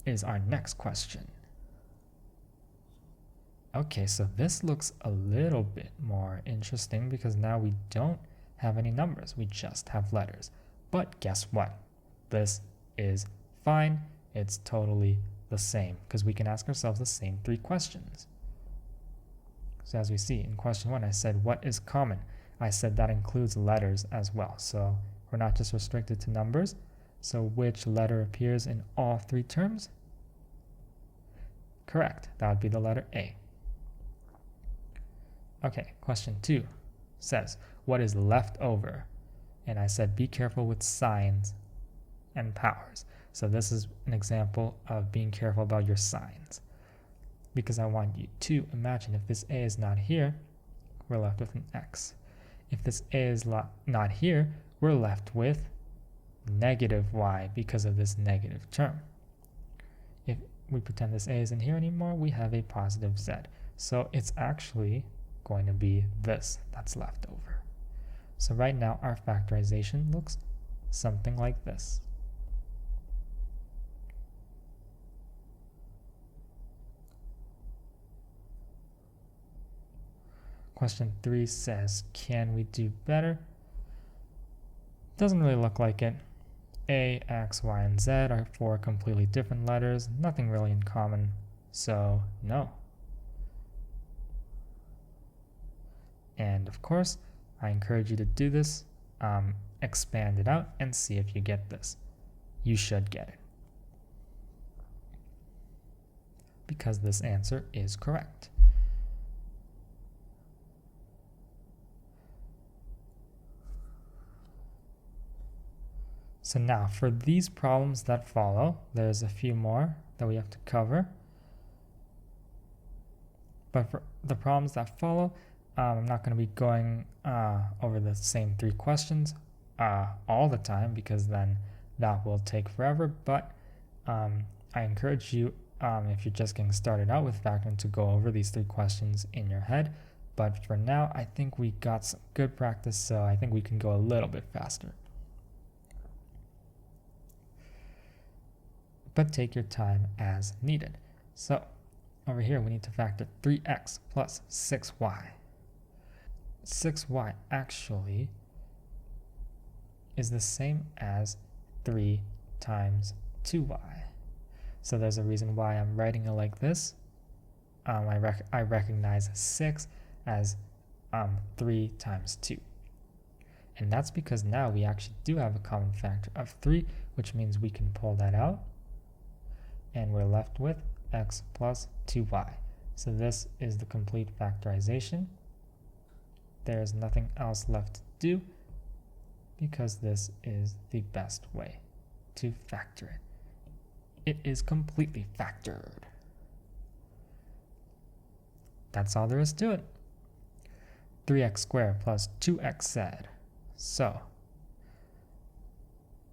S1: is our next question. Okay, so this looks a little bit more interesting because now we don't have any numbers, we just have letters. But guess what? This is fine. It's totally the same because we can ask ourselves the same 3 questions. So as we see in question 1, I said, what is common? I said that includes letters as well. So we're not just restricted to numbers. So which letter appears in all 3 terms? Correct. That would be the letter A. Okay, question 2 says, what is left over? And I said, be careful with signs and powers. So this is an example of being careful about your signs, because I want you to imagine if this a is not here, we're left with an x. If this a is not here, we're left with negative y because of this negative term. If we pretend this a isn't here anymore, we have a positive z. So it's actually going to be this that's left over. So right now our factorization looks something like this. Question 3 says, can we do better? Doesn't really look like it. A, x, y, and z are 4 completely different letters, nothing really in common, so no. And of course, I encourage you to do this, expand it out, and see if you get this. You should get it, because this answer is correct. So now, for these problems that follow, there's a few more that we have to cover. But for the problems that follow, I'm not going to be going over the same 3 questions all the time, because then that will take forever. But I encourage you, if you're just getting started out with factoring, to go over these 3 questions in your head. But for now, I think we got some good practice, so I think we can go a little bit faster. But take your time as needed. So over here we need to factor 3x plus 6y. 6y actually is the same as 3 times 2y. So there's a reason why I'm writing it like this. I recognize 6 as 3 times 2. And that's because now we actually do have a common factor of 3, which means we can pull that out. And we're left with x plus 2y. So this is the complete factorization. There's nothing else left to do because this is the best way to factor it. It is completely factored. That's all there is to it. 3x squared plus 2xz. So,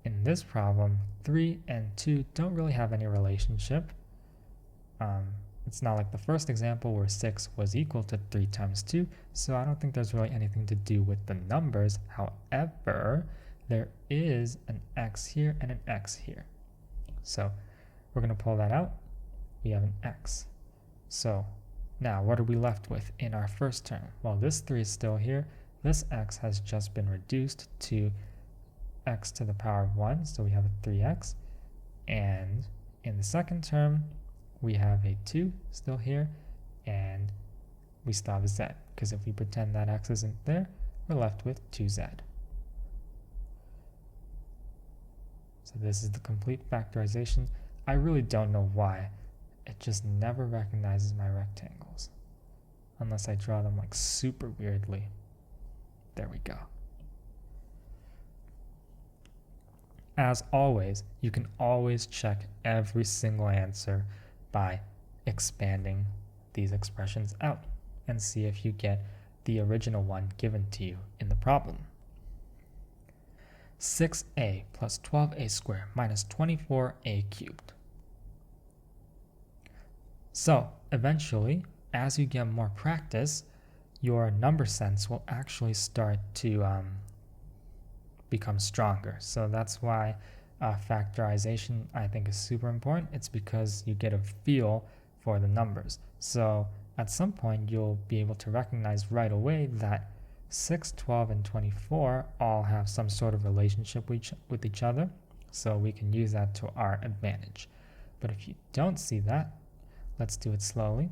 S1: in this problem, 3 and 2 don't really have any relationship. It's not like the first example where 6 was equal to 3 times 2, so I don't think there's really anything to do with the numbers. However, there is an x here and an x here. So we're going to pull that out. We have an x. So now what are we left with in our first term? Well, this 3 is still here. This x has just been reduced to x to the power of 1, so we have a 3x. And in the second term, we have a 2 still here, and we still have a z, because if we pretend that x isn't there, we're left with 2z. So this is the complete factorization. I really don't know why. It just never recognizes my rectangles, unless I draw them like super weirdly. There we go. As always, you can always check every single answer by expanding these expressions out and see if you get the original one given to you in the problem. 6a plus 12a squared minus 24a cubed. So eventually, as you get more practice, your number sense will actually start to become stronger. So that's why factorization, I think, is super important. It's because you get a feel for the numbers. So at some point, you'll be able to recognize right away that 6, 12, and 24 all have some sort of relationship with each other. So we can use that to our advantage. But if you don't see that, let's do it slowly.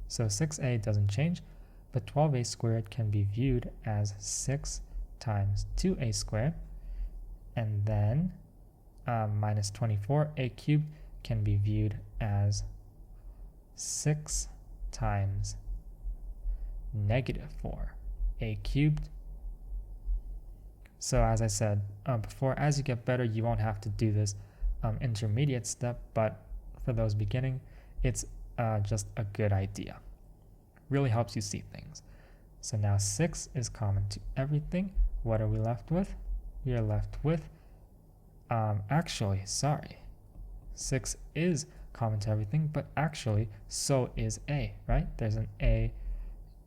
S1: So 6a doesn't change, but 12a squared can be viewed as 6 times 2a squared, and then minus 24a cubed can be viewed as 6 times negative 4a cubed. So as I said before, as you get better, you won't have to do this intermediate step, but for those beginning, it's just a good idea. Really helps you see things. So now 6 is common to everything. What are we left with? We are left with, actually, sorry. 6 is common to everything, but actually, so is a, right? There's an a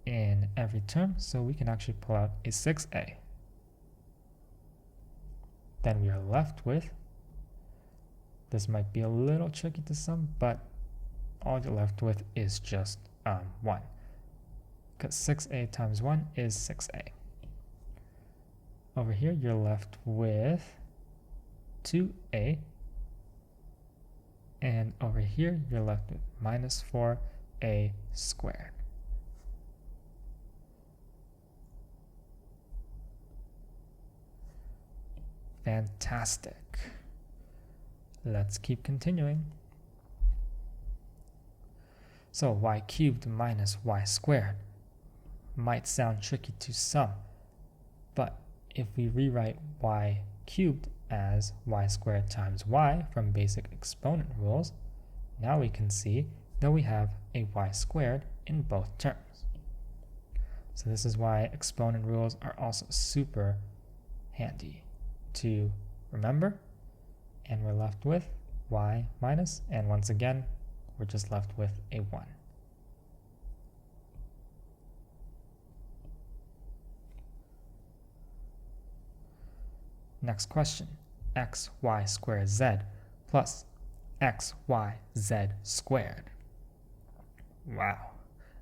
S1: in every term, so we can actually pull out a 6a. Then we are left with, this might be a little tricky to some, but all you're left with is just 1. Because 6a times 1 is 6a. Over here, you're left with 2a. And over here, you're left with minus 4a squared. Fantastic. Let's keep continuing. So y cubed minus y squared might sound tricky to some, but if we rewrite y cubed as y squared times y from basic exponent rules, now we can see that we have a y squared in both terms. So this is why exponent rules are also super handy to remember, and we're left with y minus, and once again, we're just left with a 1. Next question, xy squared z plus xyz squared. Wow.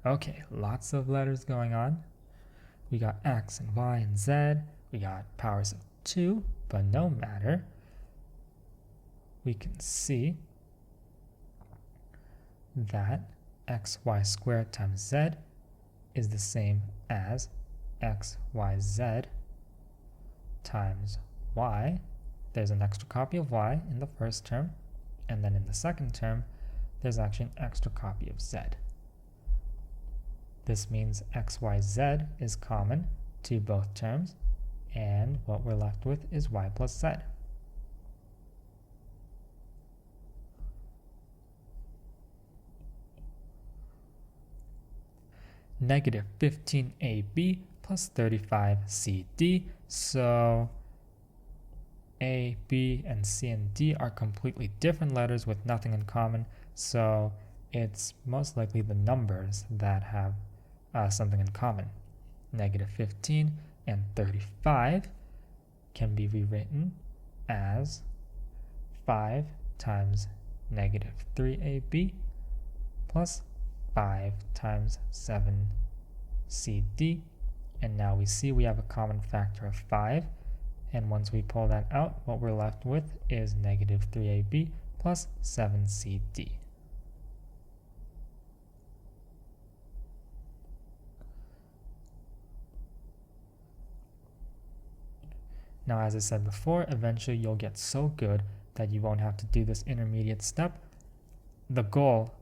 S1: Okay, lots of letters going on. we got x and y and z, we got powers of 2, but no matter, we can see that xy squared times z is the same as xyz times y. There's an extra copy of y in the first term, and then in the second term, there's actually an extra copy of z. This means xyz is common to both terms, and what we're left with is y plus z. Negative 15ab plus 35cd. So A, B, and C and D are completely different letters with nothing in common. So it's most likely the numbers that have something in common. Negative 15 and 35 can be rewritten as 5 times negative 3ab plus 5 times 7cd, and now we see we have a common factor of 5, and once we pull that out, what we're left with is negative 3ab plus 7cd. Now, as I said before, eventually you'll get so good that you won't have to do this intermediate step. The goal,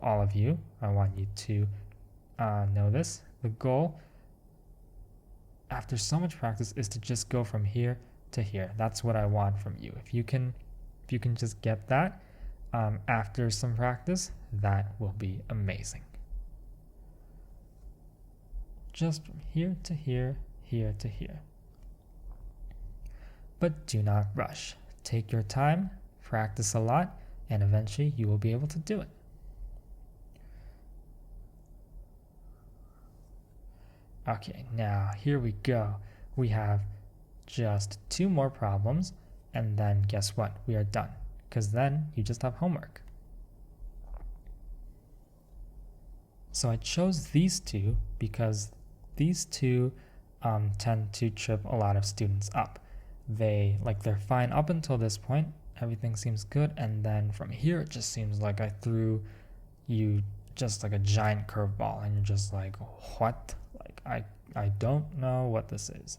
S1: all of you, I want you to know this. The goal, after so much practice, is to just go from here to here. That's what I want from you. If you can just get that after some practice, that will be amazing. Just from here to here, here to here. But do not rush. Take your time, practice a lot, and eventually you will be able to do it. Okay, now here we go. We have just 2 more problems, and then guess what? We are done, because then you just have homework. So I chose these 2 because these 2 tend to trip a lot of students up. They're fine up until this point, everything seems good, and then from here it just seems like I threw you just like a giant curveball, and you're just like, what? I don't know what this is.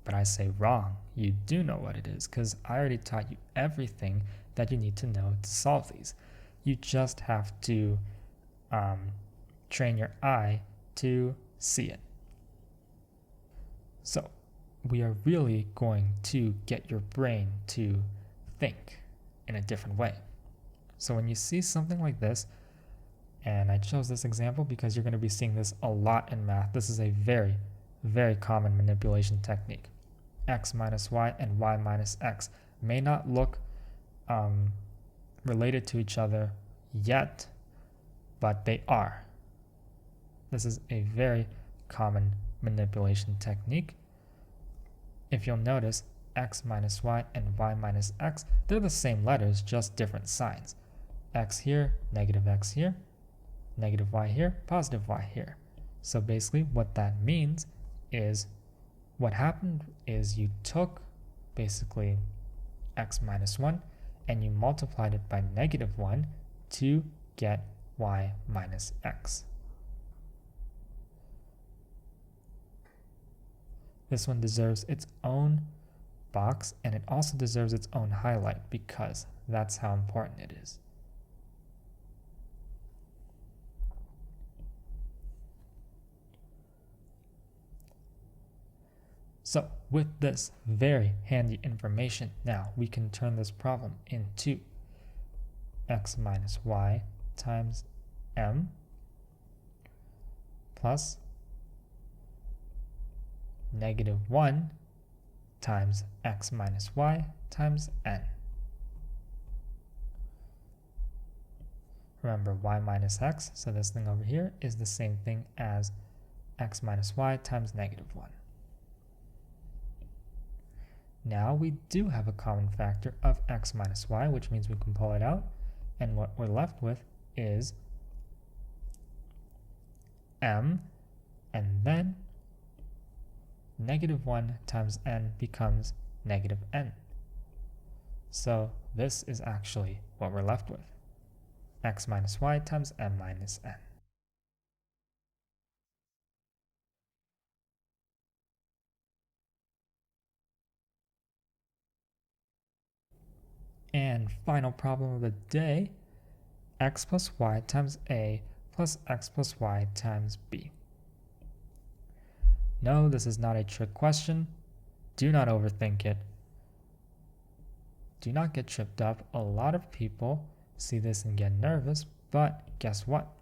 S1: But I say wrong. You do know what it is, because I already taught you everything that you need to know to solve these. You just have to train your eye to see it. So we are really going to get your brain to think in a different way. So when you see something like this, and I chose this example because you're going to be seeing this a lot in math. This is a very, very common manipulation technique. X minus y and y minus x may not look related to each other yet, but they are. This is a very common manipulation technique. If you'll notice, x minus y and y minus x, they're the same letters, just different signs. X here, negative x here, negative y here, positive y here. So basically what that means is what happened is you took basically x minus 1 and you multiplied it by negative 1 to get y minus x. This one deserves its own box, and it also deserves its own highlight because that's how important it is. So with this very handy information, now we can turn this problem into x minus y times m plus negative 1 times x minus y times n. Remember, y minus x, so this thing over here is the same thing as x minus y times negative 1. Now we do have a common factor of x minus y, which means we can pull it out, and what we're left with is m And then -1 times n becomes -n. So this is actually what we're left with. X minus y times m minus n. And final problem of the day, x plus y times a plus x plus y times b. No, this is not a trick question. Do not overthink it. Do not get tripped up. A lot of people see this and get nervous, but guess what?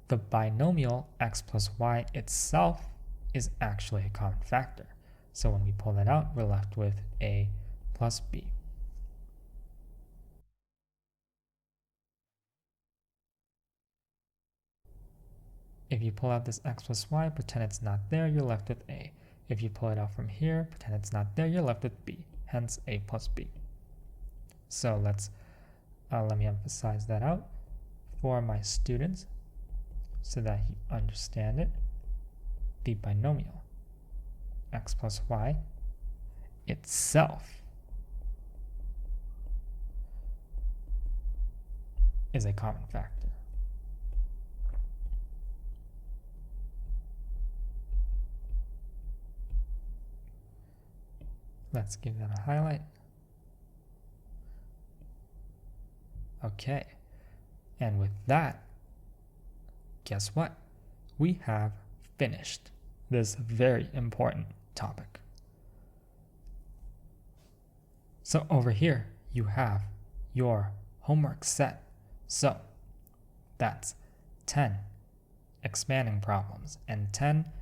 S1: The binomial x plus y itself is actually a common factor. So when we pull that out, we're left with a plus b. If you pull out this x plus y, pretend it's not there, you're left with a. If you pull it out from here, pretend it's not there, you're left with b, hence a plus b. So let me emphasize that out for my students so that you understand it. The binomial x plus y itself is a common factor. Let's give that a highlight. Okay, and with that, guess what? We have finished this very important topic. So over here, you have your homework set. So that's 10 expanding problems and 10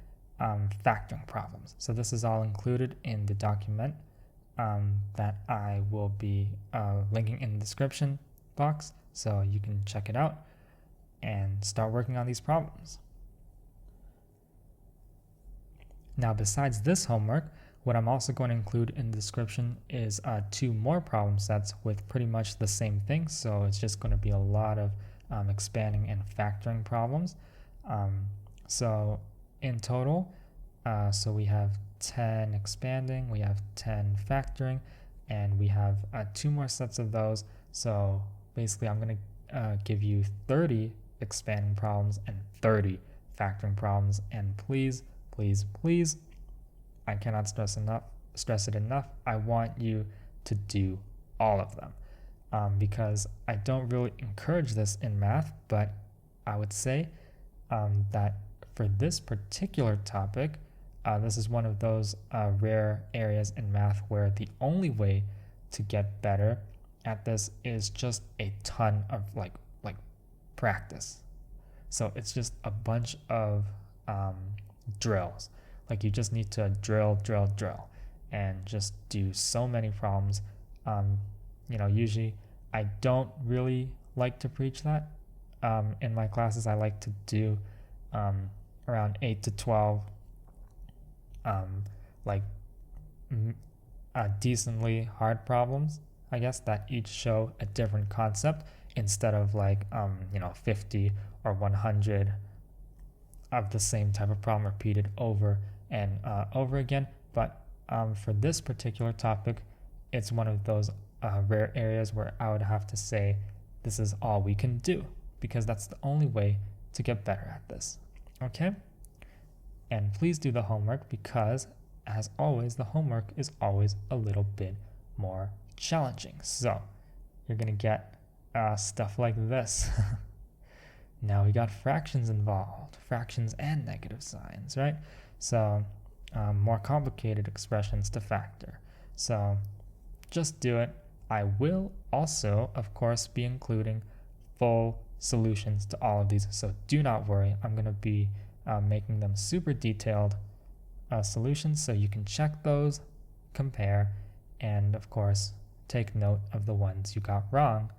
S1: factoring problems. So this is all included in the document that I will be linking in the description box, so you can check it out and start working on these problems. Now, besides this homework, what I'm also going to include in the description is 2 more problem sets with pretty much the same thing. So it's just going to be a lot of expanding and factoring problems. So in total, so we have 10 expanding, we have 10 factoring, and we have 2 more sets of those. So basically, I'm going to give you 30 expanding problems and 30 factoring problems. And please, please, please, I cannot stress it enough. I want you to do all of them because I don't really encourage this in math, but I would say that for this particular topic, this is one of those rare areas in math where the only way to get better at this is just a ton of like practice. So it's just a bunch of drills. Like you just need to drill, and just do so many problems. Usually I don't really like to preach that. In my classes, I like to do around 8 to 12 decently hard problems, I guess, that each show a different concept instead of 50 or 100 of the same type of problem repeated over and over again. But for this particular topic, it's one of those rare areas where I would have to say this is all we can do, because that's the only way to get better at this. Okay? And please do the homework, because as always, the homework is always a little bit more challenging. So you're going to get stuff like this. Now we got fractions involved, fractions and negative signs, right? So more complicated expressions to factor. So just do it. I will also, of course, be including full solutions to all of these. So do not worry. I'm going to be making them super detailed solutions so you can check those, compare, and of course, take note of the ones you got wrong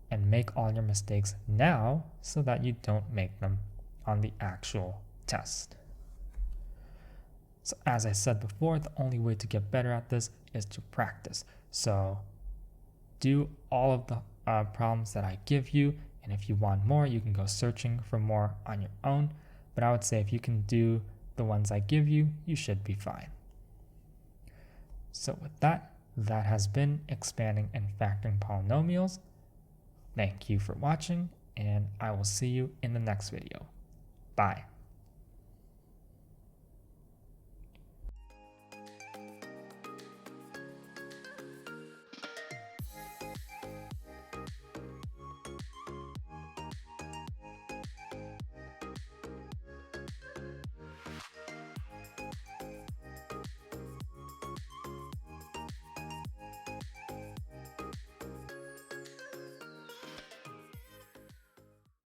S1: and make all your mistakes now so that you don't make them on the actual test. So as I said before, the only way to get better at this is to practice. So do all of the problems that I give you And if you want more, you can go searching for more on your own. But I would say if you can do the ones I give you, you should be fine. So with that, that has been expanding and factoring polynomials. Thank you for watching, and I will see you in the next video. Bye.